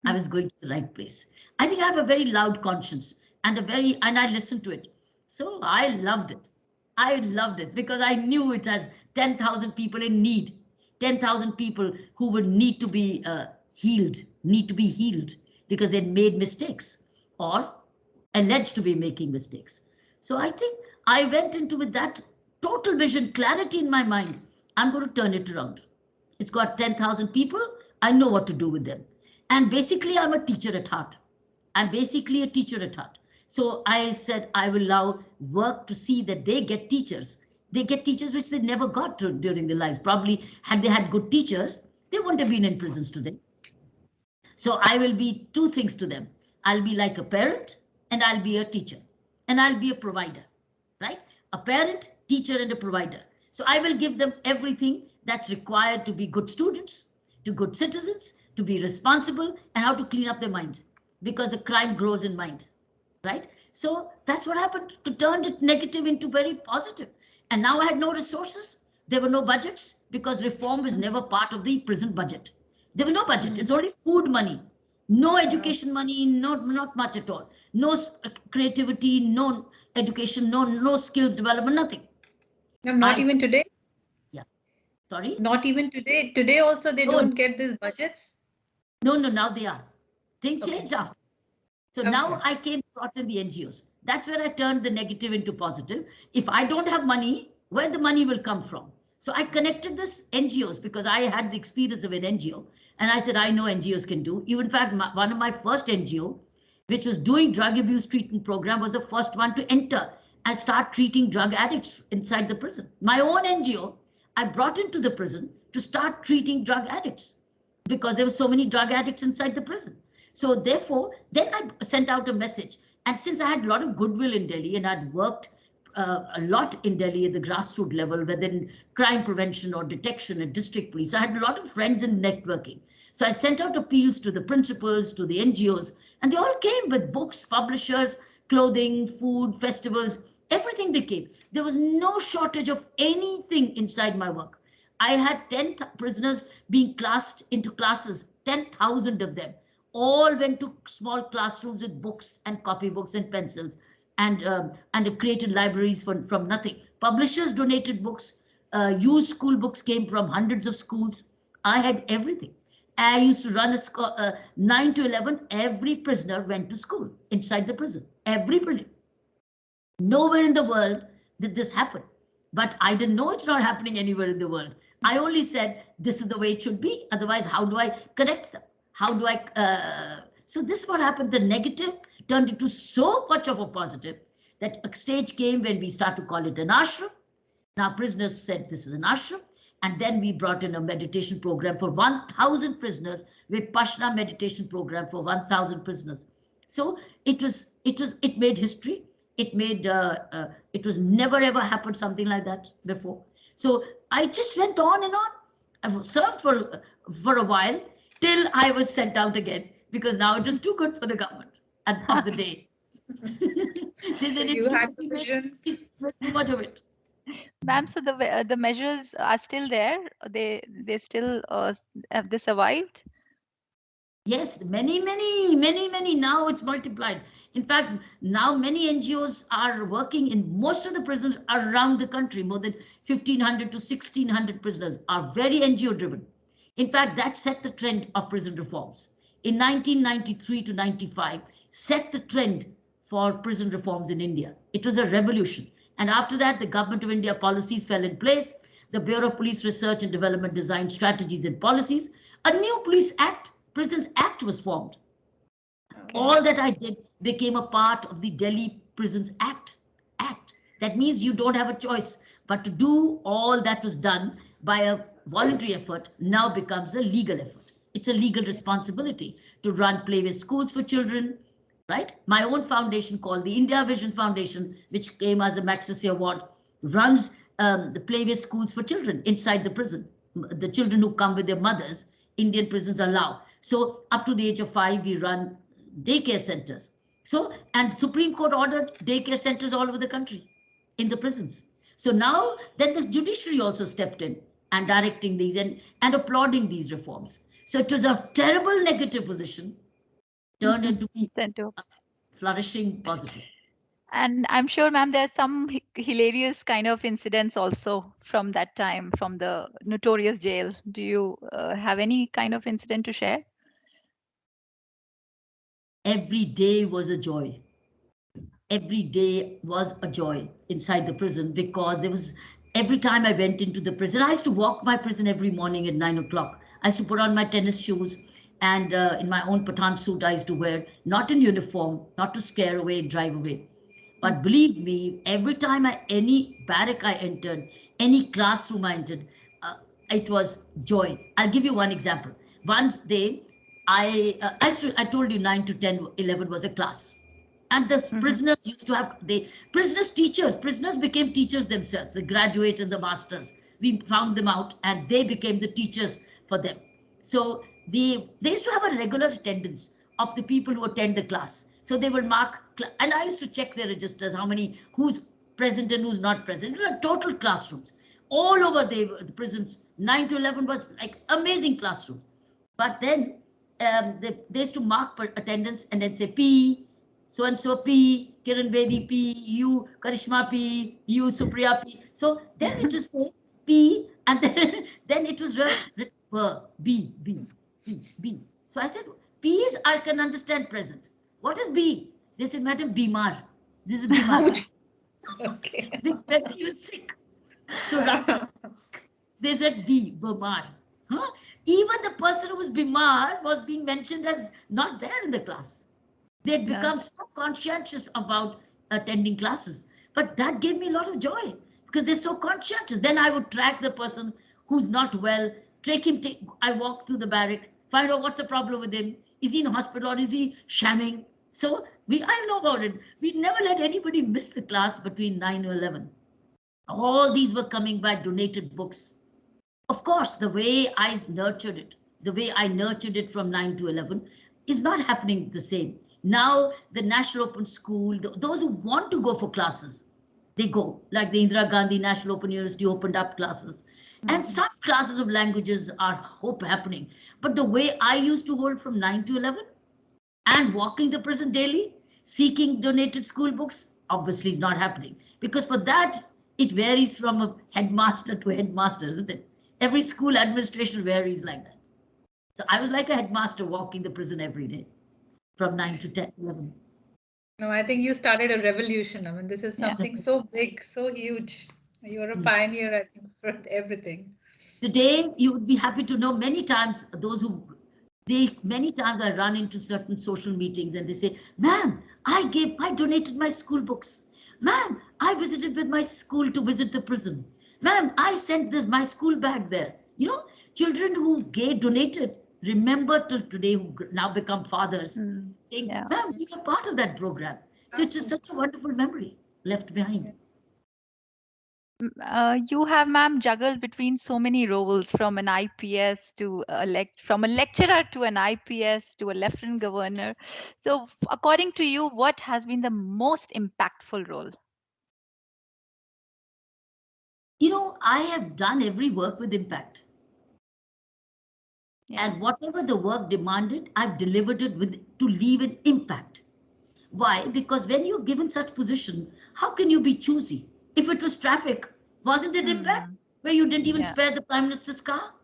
I was going to the right place. I think I have a very loud conscience and I listened to it. So I loved it. I loved it because I knew it as 10,000 people in need, 10,000 people who would need to be healed because they made mistakes or alleged to be making mistakes. So I think I went into with that total vision, clarity in my mind. I'm going to turn it around. It's got 10,000 people. I know what to do with them. And basically, I'm a teacher at heart. I'm basically a teacher at heart. So I said I will now work to see that they get teachers. They get teachers which they never got during their life. Probably had they had good teachers, they wouldn't have been in prisons today. So I will be two things to them. I'll be like a parent and I'll be a teacher and I'll be a provider, right? A parent, teacher, and a provider. So I will give them everything that's required to be good students, to good citizens, to be responsible, and how to clean up their mind because the crime grows in mind, right? So that's what happened to turn it negative into very positive. And now I had no resources. There were no budgets because reform was never part of the prison budget. There was no budget. Mm. It's only food money, no Wow. education money, not much at all. No creativity, no education, no skills development, nothing. No, not I even today. Yeah, sorry. Not even today. Today also they No, don't get these budgets. no. Now they are. Things Okay. changed after. So Okay. now I came brought in the NGOs. That's where I turned the negative into positive. If I don't have money, where the money will come from? So I connected this NGOs because I had the experience of an NGO, and I said I know NGOs can do. Even in fact, one of my first NGO, which was doing drug abuse treatment program, was the first one to enter and start treating drug addicts inside the prison. My own NGO, I brought into the prison to start treating drug addicts because there were so many drug addicts inside the prison. So therefore, then I sent out a message. And since I had a lot of goodwill in Delhi and I'd worked a lot in Delhi at the grassroots level, whether in crime prevention or detection and district police, I had a lot of friends in networking. So I sent out appeals to the principals, to the NGOs, and they all came with books, publishers, clothing, food, festivals, everything they came. There was no shortage of anything inside my work. I had 10 prisoners being classed into classes, 10,000 of them. All went to small classrooms with books and copybooks and pencils and created libraries from nothing. Publishers donated books, used school books came from hundreds of schools. I had everything. I used to run 9 to 11. Every prisoner went to school inside the prison. Everybody. Nowhere in the world did this happen. But I didn't know it's not happening anywhere in the world. I only said this is the way it should be. Otherwise, how do I connect them? How do I? So this is what happened. The negative turned into so much of a positive that a stage came when we start to call it an ashram. Now prisoners said this is an ashram. And then we brought in a meditation program for 1,000 prisoners with Pashna meditation program for 1,000 prisoners. So it made history. It was never ever happened something like that before. So I just went on and on. I served for a while till I was sent out again because now it was too good for the government of the day. They So said you it's too had much, the vision. too much of it. Ma'am, so the measures are still there. They still have they survived? Yes, many, many, many, many. Now it's multiplied. In fact, now many NGOs are working in most of the prisons around the country. More than 1,500 to 1,600 prisoners are very NGO driven. In fact, that set the trend of prison reforms. In 1993 to 95, set the trend for prison reforms in India. It was a revolution. And after that, the Government of India policies fell in place. The Bureau of Police Research and Development designed strategies and policies. A new police act, Prisons Act was formed. Okay. All that I did became a part of the Delhi Prisons Act. That means you don't have a choice, but to do all that was done by a voluntary effort now becomes a legal effort. It's a legal responsibility to run playway schools for children, right? My own foundation called the India Vision Foundation, which came as a Magsaysay Award, runs the playway schools for children inside the prison. The children who come with their mothers, Indian prisons allow. So up to the age of 5, we run daycare centers. So, and Supreme Court ordered daycare centers all over the country in the prisons. So now then the judiciary also stepped in and directing these and applauding these reforms. So it was a terrible negative position turned Mhm. into be Center. flourishing positive. And I'm sure, ma'am, there's some hilarious kind of incidents also from that time, from the notorious jail. Do you have any kind of incident to share? Every day was a joy. Every day was a joy inside the prison because there was every time I went into the prison, I used to walk my prison every morning at 9 o'clock. I used to put on my tennis shoes and in my own Pathan suit I used to wear, not in uniform, not to scare away, drive away. But believe me, every time any barrack I entered, any classroom I entered, uh, it was joy. I'll give you one example. One day, I told you 9 to 10, 11 was a class. And the Mm-hmm. prisoners used to have prisoners became teachers themselves, the graduate and the masters. We found them out and they became the teachers for them. So they used to have a regular attendance of the people who attend the class. So they would mark, and I used to check their registers, how many, who's present and who's not present. There were total classrooms all over the prisons. 9 to 11 was like amazing classrooms. But then they used to mark per attendance and then say P, so and so P, Kiran Bedi P, you Karishma P, you Supriya P. So then it was say P, and then then it was written B, B, B, B. So I said, P is I can understand present. What is B? They said, Madam, Bimar. This is Bimar. Ouch. Okay. Which meant he was sick. So they said B, Bimar. Huh? Even the person who was Bimar was being mentioned as not there in the class. They'd Yeah. become so conscientious about attending classes. But that gave me a lot of joy because they're so conscientious. Then I would track the person who's not well, take him, I walk through the barrack, find out what's the problem with him. Is he in hospital or is he shamming? So I know about it. We never let anybody miss the class between 9 or 11. All these were coming by donated books. Of course, the way the way I nurtured it from 9 to 11 is not happening the same. Now, the National Open School, those who want to go for classes, they go. Like the Indira Gandhi National Open University opened up classes. And Mhm. some classes of languages are hope happening. But the way I used to hold from 9 to 11 and walking the prison daily, seeking donated school books, obviously is not happening. Because for that, it varies from a headmaster to headmaster, isn't it? Every school administration varies like that. So I was like a headmaster walking the prison every day from 9 to 10, 11. No, I think you started a revolution. I mean, this is Yeah. something so big, so huge. You're a pioneer, I think, for everything. Today, you would be happy to know many times many times I run into certain social meetings and they say, ma'am, I donated my school books. Ma'am, I visited with my school to visit the prison. Ma'am, I sent my school bag there. Children who gave, donated, remember till today, who now become fathers, Mm. saying, Yeah. ma'am, we were part of that program. So it is Absolutely. such a wonderful memory left behind. You have, ma'am, juggled between so many roles, from an IPS to from a lecturer to an IPS to a lieutenant governor. So, according to you, what has been the most impactful role? I have done every work with impact. Yeah. And whatever the work demanded, I've delivered it with to leave an impact. Why? Because when you're given such position, how can you be choosy? If it was traffic, wasn't it impact? Mm. Where you didn't even Yeah. spare the prime minister's car,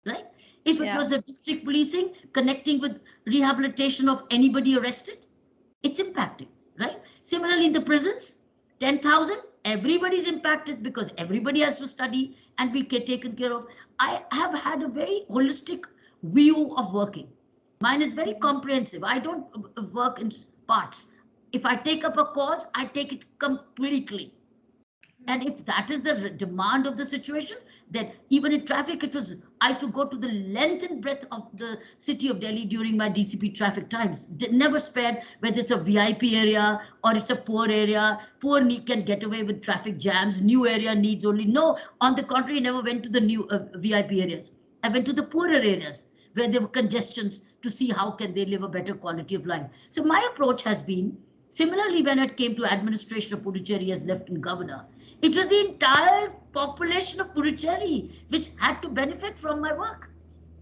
right? If it Yeah. was a district policing connecting with rehabilitation of anybody arrested, it's impacting, right? Similarly, in the prisons, 10,000, everybody's impacted because everybody has to study and be taken care of. I have had a very holistic view of working. Mine is very Mhm. comprehensive. I don't work in parts. If I take up a cause, I take it completely. And if that is the demand of the situation, then even in traffic, I used to go to the length and breadth of the city of Delhi during my DCP traffic times. Never spared whether it's a VIP area or it's a poor area. Poor can get away with traffic jams. New area needs only. No, on the contrary, never went to the new VIP areas. I went to the poorer areas where there were congestions to see how can they live a better quality of life. So my approach has been similarly when it came to administration of Puducherry as Lieutenant Governor. It was the entire population of Puducherry which had to benefit from my work.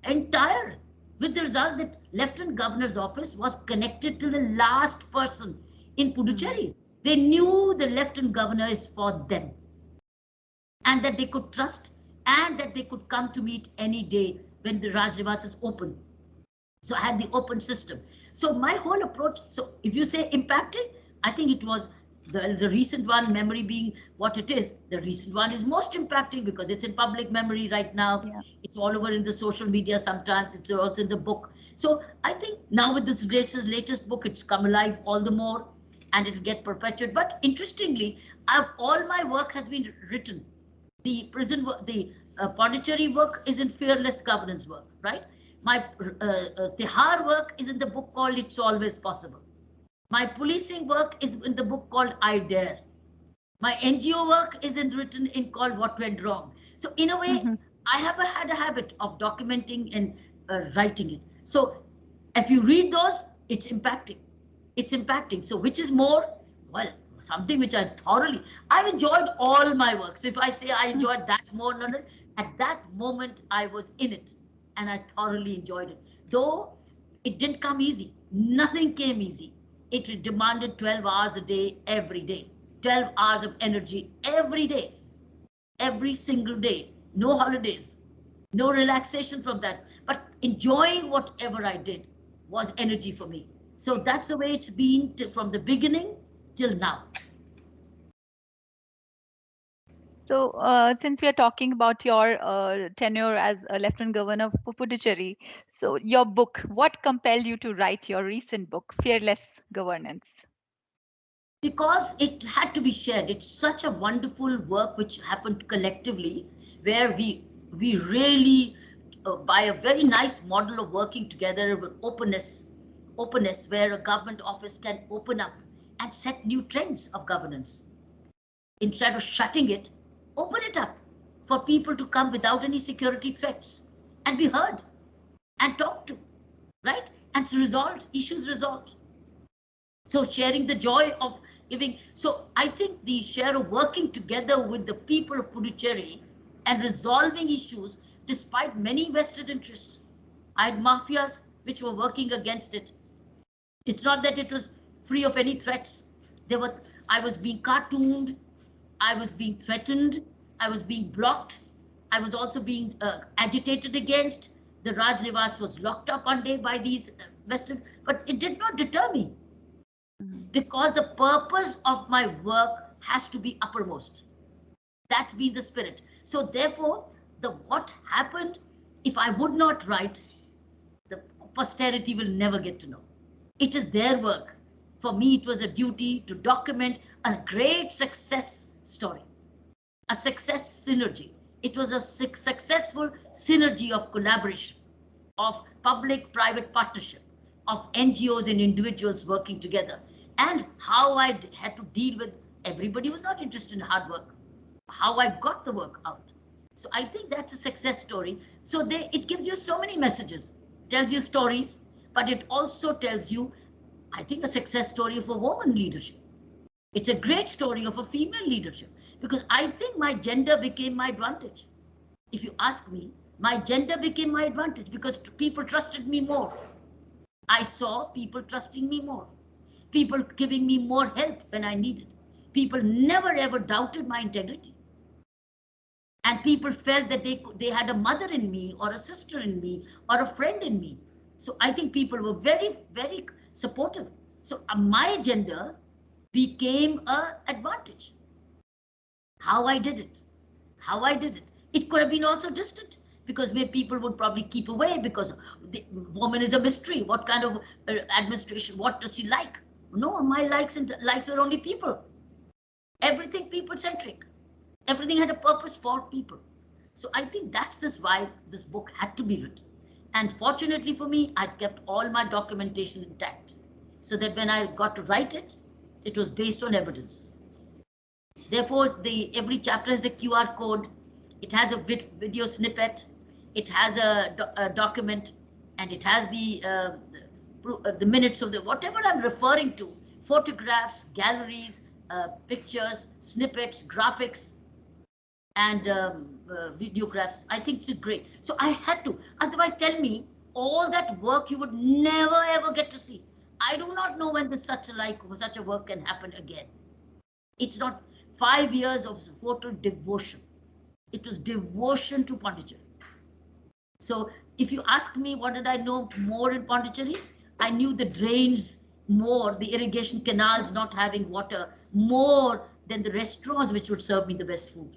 Entire. With the result that Lieutenant Governor's office was connected to the last person in Mm. Puducherry. They knew the Lieutenant Governor is for them and that they could trust and that they could come to meet any day when the Raj Nivas is open. So I had the open system. So my whole approach, so if you say impacting, I think it was the recent one, memory being what it is, the recent one is most impacting because it's in public memory right now. Yeah. It's all over in the social media sometimes, it's also in the book. So I think now with this latest book, it's come alive all the more and it'll get perpetuated. But interestingly, all my work has been written. The prison work, the Pondicherry work is in fearless governance work, right? My Tihar work is in the book called It's Always Possible. My policing work is in the book called I Dare. My NGO work is written in called What Went Wrong. So in a way, Mhm. I have had a habit of documenting and writing it. So if you read those, it's impacting. It's impacting. So which is more? Well, something which I've enjoyed all my work. So if I say I Mm. enjoyed that more, no, no, at that moment I was in it and I thoroughly enjoyed it. Though it didn't come easy. Nothing came easy. It demanded 12 hours a day, every day. 12 hours of energy every day, every single day. No holidays, no relaxation from that. But enjoying whatever I did was energy for me. So that's the way it's been from the beginning till now. So, since we are talking about your tenure as a Lieutenant Governor of Puducherry, so your book, what compelled you to write your recent book, Fearless Governance? because it had to be shared. It's such a wonderful work which happened collectively, where we really, by a very nice model of working together with openness, where a government office can open up and set new trends of governance. Instead of shutting it, open it up for people to come without any security threats and be heard and talked to, right? And resolved, issues resolved. So sharing the joy of giving. So I think the share of working together with the people of Puducherry and resolving issues despite many vested interests. I had mafias which were working against it. It's not that it was free of any threats. There were, I was being cartooned, I was being threatened, I was being blocked, I was also being agitated against. The Raj Nivas was locked up one day by these vested, but it did not deter me because the purpose of my work has to be uppermost. That's been the spirit. So therefore, the what happened, if I would not write, the posterity will never get to know. It is their work. For me, it was a duty to document a great success story, a success synergy. It was a successful synergy of collaboration, of public-private partnership, of NGOs and individuals working together, and how I had to deal with everybody was not interested in hard work, how I got the work out. So I think that's a success story. So it gives you so many messages, tells you stories, but it also tells you, I think, a success story of a woman leadership. It's a great story of a female leadership because I think my gender became my advantage. If you ask me, my gender became my advantage because people trusted me more. I saw people trusting me more, people giving me more help when I needed. People never ever doubted my integrity. And people felt that they had a mother in me or a sister in me or a friend in me. So I think people were very, very supportive. So my gender became an advantage. How I did it, how I did it. It could have been also distant because where people would probably keep away because the woman is a mystery. What kind of administration? What does she like? No, my likes and likes were only people. Everything people centric. Everything had a purpose for people. So I think that's this why this book had to be written. And fortunately for me, I'd kept all my documentation intact so that when I got to write it, it was based on evidence. Therefore, every chapter has a QR code. It has a video snippet. It has a document, and it has the minutes of the whatever I'm referring to, photographs, galleries, pictures, snippets, graphics, and videographs. I think it's great. So I had to. Otherwise, tell me all that work you would never ever get to see. I do not know when such a work can happen again. It's not 5 years of photo devotion. It was devotion to Pondicherry. So if you ask me what did I know more in Pondicherry, I knew the drains more, the irrigation canals not having water more than the restaurants which would serve me the best food.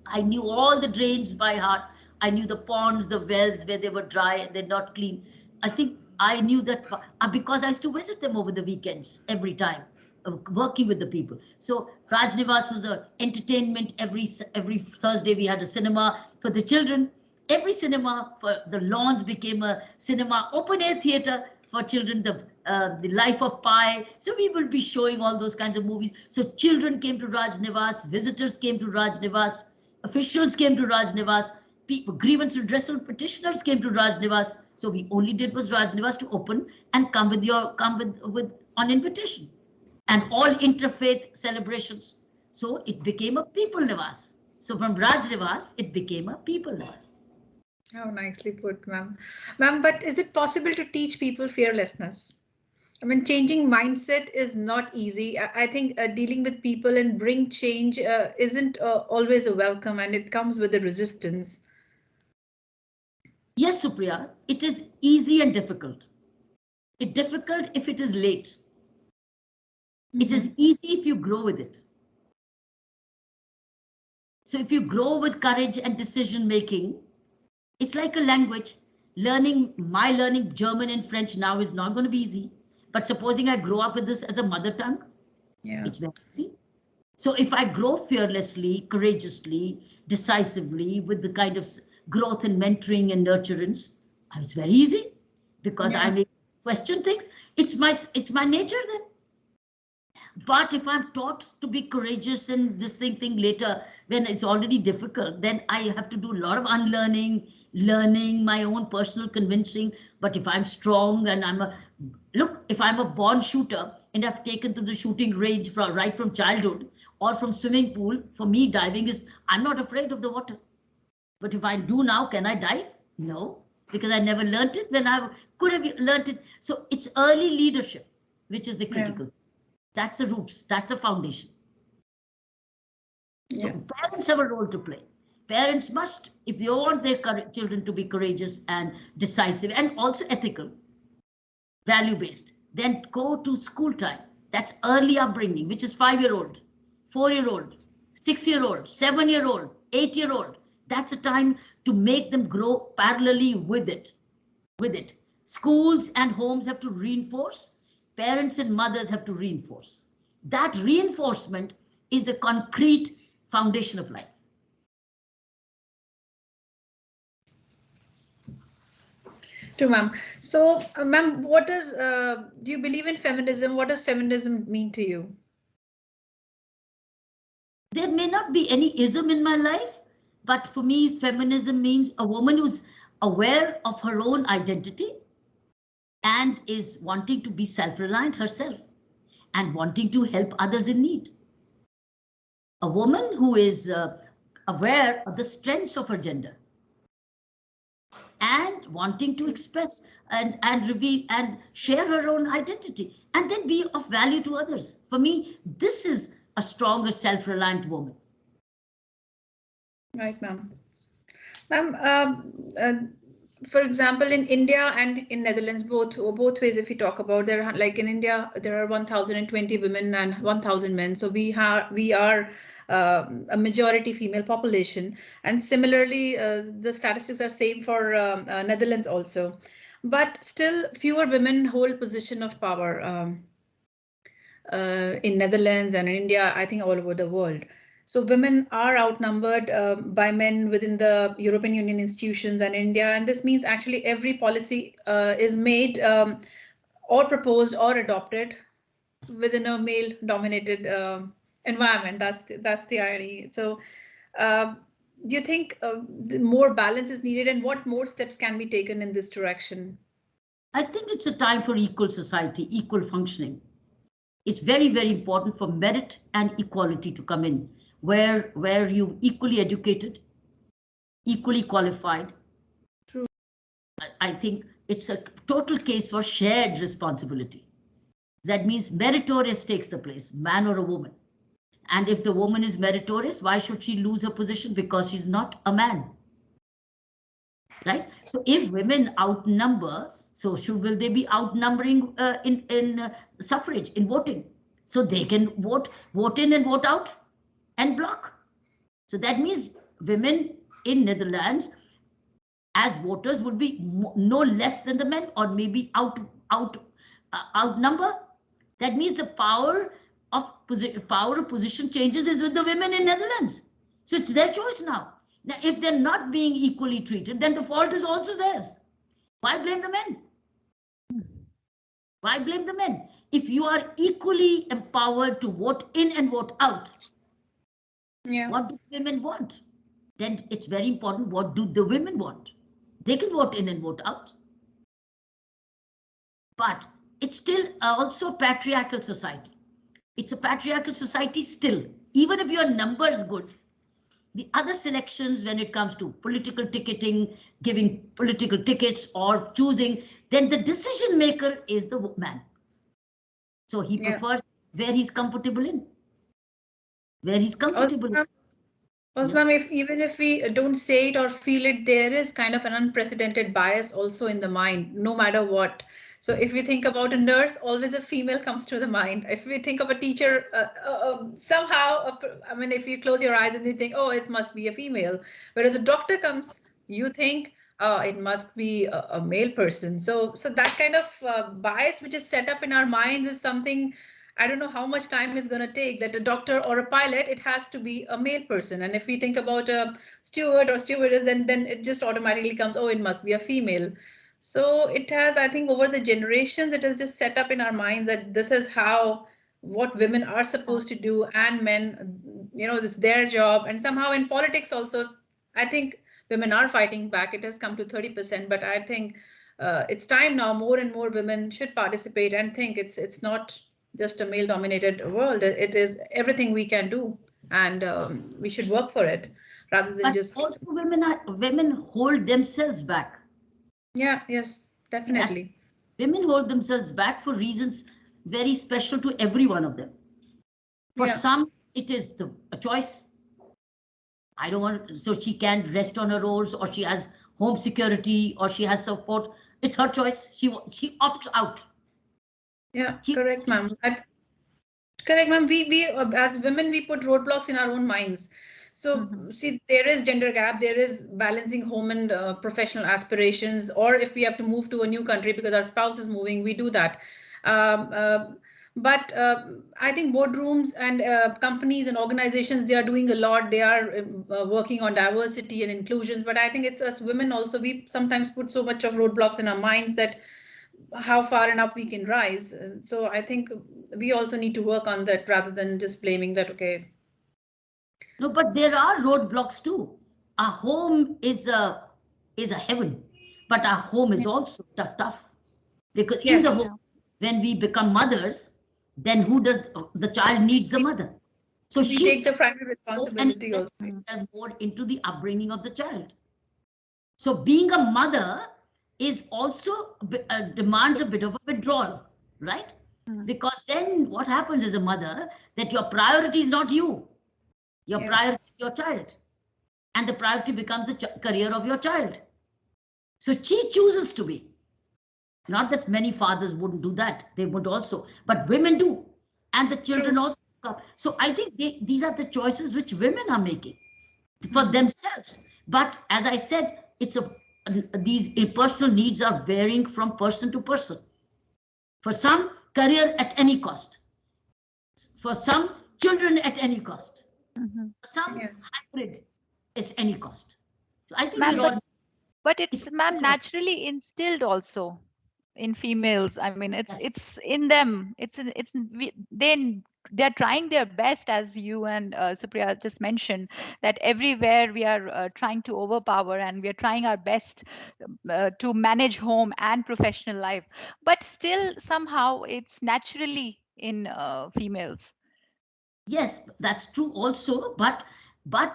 I knew all the drains by heart. I knew the ponds, the wells where they were dry and they're not clean. I think I knew that because I used to visit them over the weekends every time, working with the people. So Rajnivas was an entertainment. Every Thursday we had a cinema for the children. Every cinema for the lawns became a cinema, open air theater for children. The Life of Pi. So we will be showing all those kinds of movies. So children came to Rajnivas, visitors came to Rajnivas. Officials came to Rajnivas, people, grievance redressal petitioners came to Rajnivas. So we only did was Rajnivas to open and come with on invitation, and all interfaith celebrations. So it became a people nivas. So from Rajnivas, it became a people nivas. How nicely put, ma'am. Ma'am, but is it possible to teach people fearlessness? I mean, changing mindset is not easy. I think dealing with people and bring change isn't always a welcome, and it comes with a resistance. Yes, Supriya, it is easy and difficult. It's difficult if it is late. It is easy if you grow with it. So if you grow with courage and decision making, it's like a language. Learning German and French now is not going to be easy. But supposing I grow up with this as a mother tongue, Yeah. It's very easy. So if I grow fearlessly, courageously, decisively, with the kind of growth and mentoring and nurturance, it's very easy because I Yeah. may question things. It's my nature then. But if I'm taught to be courageous and this thing later, when it's already difficult, then I have to do a lot of unlearning, learning my own personal convincing. But if I'm strong and if I'm a born shooter and I've taken to the shooting range right from childhood or from swimming pool, for me, diving is, I'm not afraid of the water. But if I do now, can I dive? No, because I never learned it when I could have learned it. So it's early leadership, which is the Yeah. critical. That's the roots. That's the foundation. So Yeah. parents have a role to play. Parents must, if they want their children to be courageous and decisive and also ethical, value-based, then go to school time. That's early upbringing, which is 5-year-old, 4-year-old, 6-year-old, 7-year-old, 8-year-old. That's a time to make them grow parallelly with it. Schools and homes have to reinforce, parents and mothers have to reinforce. That reinforcement is the concrete foundation of life. True, ma'am. So, ma'am, do you believe in feminism? What does feminism mean to you? There may not be any ism in my life, but for me, feminism means a woman who's aware of her own identity and is wanting to be self-reliant herself and wanting to help others in need. A woman who is aware of the strengths of her gender and wanting to express and reveal and share her own identity and then be of value to others. For me, this is a stronger, self-reliant woman. Right, ma'am. Ma'am, for example, in India and in Netherlands, both ways, if we talk about, there are, like in India, there are 1,020 women and 1,000 men. So we are a majority female population, and similarly, the statistics are same for Netherlands also. But still, fewer women hold position of power in Netherlands and in India, I think all over the world. So women are outnumbered by men within the European Union institutions and India, and this means actually every policy is made or proposed or adopted within a male-dominated environment. That's the irony. So, uh, do you think more balance is needed, and what more steps can be taken in this direction? I think it's a time for equal society, equal functioning. It's very, very important for merit and equality to come in, where you equally educated, equally qualified. True. I think it's a total case for shared responsibility. That means meritorious takes the place, man or a woman. And if the woman is meritorious, why should she lose her position because she's not a man? Right? So if women outnumber, so will they be outnumbering in suffrage, in voting? So they can vote in and vote out and block. So that means women in Netherlands as voters would be no less than the men or maybe outnumber. That means the power of position changes is with the women in Netherlands. So it's their choice now. Now, if they're not being equally treated, then the fault is also theirs. Why blame the men? Why blame the men? If you are equally empowered to vote in and vote out, Yeah. what do women want? Then it's very important, what do the women want? They can vote in and vote out. But it's still also a patriarchal society. It's a patriarchal society still. Even if your number is good, the other selections when it comes to political ticketing, giving political tickets or choosing, then the decision maker is the man. So he Yeah. prefers where he's comfortable in. Where he's Also, comfortable in. Also, Yeah. ma'am, even if we don't say it or feel it, there is kind of an unprecedented bias also in the mind, no matter what. So if we think about a nurse, always a female comes to the mind. If we think of a teacher, somehow, I mean, if you close your eyes and you think, oh, it must be a female. Whereas a doctor comes, you think, oh, it must be a male person. So that kind of bias which is set up in our minds is something I don't know how much time it's going to take that a doctor or a pilot, it has to be a male person. And if we think about a steward or stewardess, then it just automatically comes, oh, it must be a female. So it has, I think, over the generations, it has just set up in our minds that this is how what women are supposed to do, and men, this is their job. And somehow in politics also, I think women are fighting back. It has come to 30%, but I think it's time now more and more women should participate and think it's not just a male dominated world. It is everything we can do, and we should work for it rather than But just. also women hold themselves back. Yeah, yes, That's definitely. women hold themselves back for reasons very special to every one of them. For Yeah, some, it is a choice. I don't want, so she can rest on her roles, or she has home security, or she has support. It's her choice. She opts out. yeah, She correct, opts ma'am. Correct, ma'am. We as women, we put roadblocks in our own minds. So Mhm. see, there is gender gap. There is balancing home and professional aspirations. Or if we have to move to a new country because our spouse is moving, we do that. Um, uh, but I think boardrooms and companies and organizations, they are doing a lot. They are working on diversity and inclusions. But I think it's us women also. We sometimes put so much of roadblocks in our minds that how far and up we can rise. So I think we also need to work on that rather than just blaming that, okay. No, but there are roadblocks too. Our home is a heaven, but our home is Yes. also tough. Because in the home, Yes. Yeah. when we become mothers, then who does the child needs the We, mother? So we she take the primary go and responsibility invest also. Mhm. herself more into the upbringing of the child. So being a mother is also demands a bit of a withdrawal, right? Mhm. Because then what happens as a mother, that your priority is not you, your Yeah. priority is your child, and the priority becomes the career of your child. So she chooses to be. Not that many fathers wouldn't do that, they would also, but women do, and the children True. also come. So I think these are the choices which women are making for Mhm. themselves. But as I said, these personal needs are varying from person to person. For some, career at any cost. For some, children at any cost. Mhm. For some, Yes. hybrid at any cost. So I think Ma'am, we're all. Yes. but It's it's, ma'am, progress. naturally instilled also in females. I mean, it's That's it's in them. They're trying their best, as you and Supriya just mentioned, that everywhere we are trying to overpower, and we are trying our best to manage home and professional life. But still, somehow, it's naturally in females. Yes, that's true also. But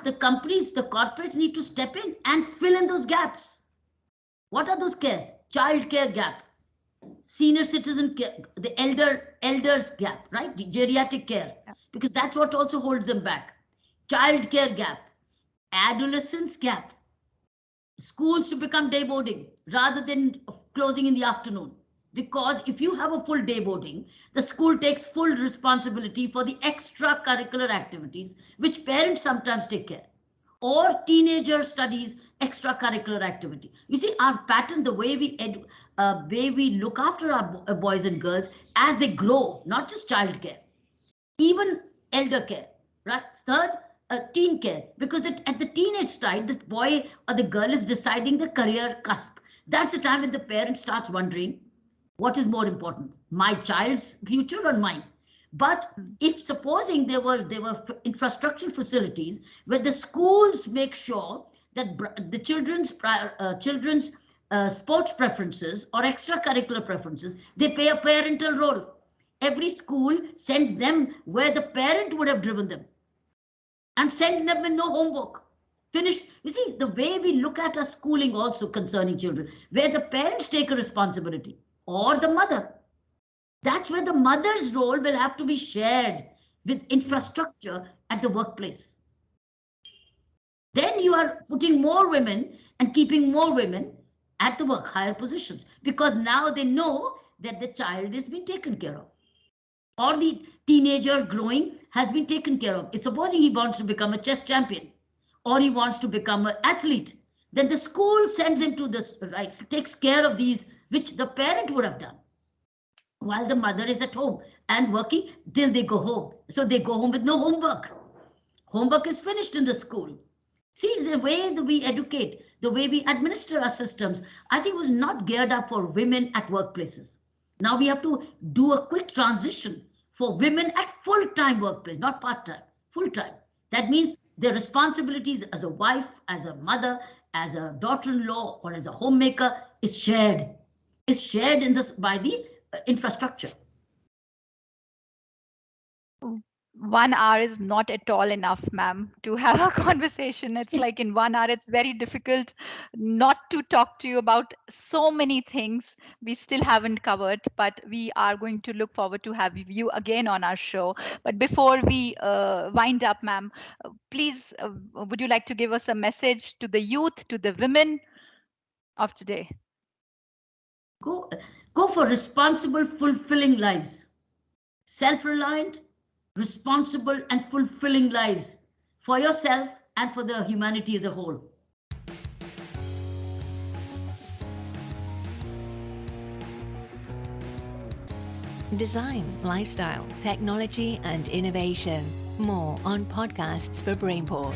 the companies, the corporates need to step in and fill in those gaps. What are those cares? Child care gap, senior citizen care, the elders gap, right? The geriatric care, Yeah. because that's what also holds them back. Child care gap, adolescence gap, schools to become day boarding rather than closing in the afternoon. Because if you have a full day boarding, the school takes full responsibility for the extracurricular activities, which parents sometimes take care. Or teenager studies extracurricular activity. You see, our pattern, the way we look after our boys and girls as they grow, not just childcare, even elder care, right? Third, teen care, because at the teenage side, the boy or the girl is deciding the career cusp. That's the time when the parent starts wondering, what is more important, my child's future or mine? But Mm. if supposing there were infrastructure facilities where the schools make sure that the children's sports preferences or extracurricular preferences, they play a parental role. Every school sends them where the parent would have driven them, and send them with no homework. Finish. You see, the way we look at our schooling also concerning children, where the parents take a responsibility or the mother. That's where the mother's role will have to be shared with infrastructure at the workplace. Then you are putting more women and keeping more women at the work, higher positions, because now they know that the child is being taken care of, or the teenager growing has been taken care of. Supposing he wants to become a chess champion, or he wants to become an athlete, then the school sends him to this, right, takes care of these, which the parent would have done. while the mother is at home and working till they go home. So they go home with no homework. Homework is finished in the school. See, the way that we educate, the way we administer our systems, I think was not geared up for women at workplaces. Now we have to do a quick transition for women at full-time workplace, not part-time, full-time. That means their responsibilities as a wife, as a mother, as a daughter-in-law, or as a homemaker is shared in this by the infrastructure. 1 hour is not at all enough, ma'am, to have a conversation. It's like in 1 hour, it's very difficult not to talk to you about so many things we still haven't covered, but we are going to look forward to have you again on our show. But before we wind up, ma'am, please, would you like to give us a message to the youth, to the women of today? Go, go for responsible, fulfilling lives. Self-reliant, responsible, and fulfilling lives for yourself and for the humanity as a whole. Design, lifestyle, technology, and innovation. More on podcasts for Brainport.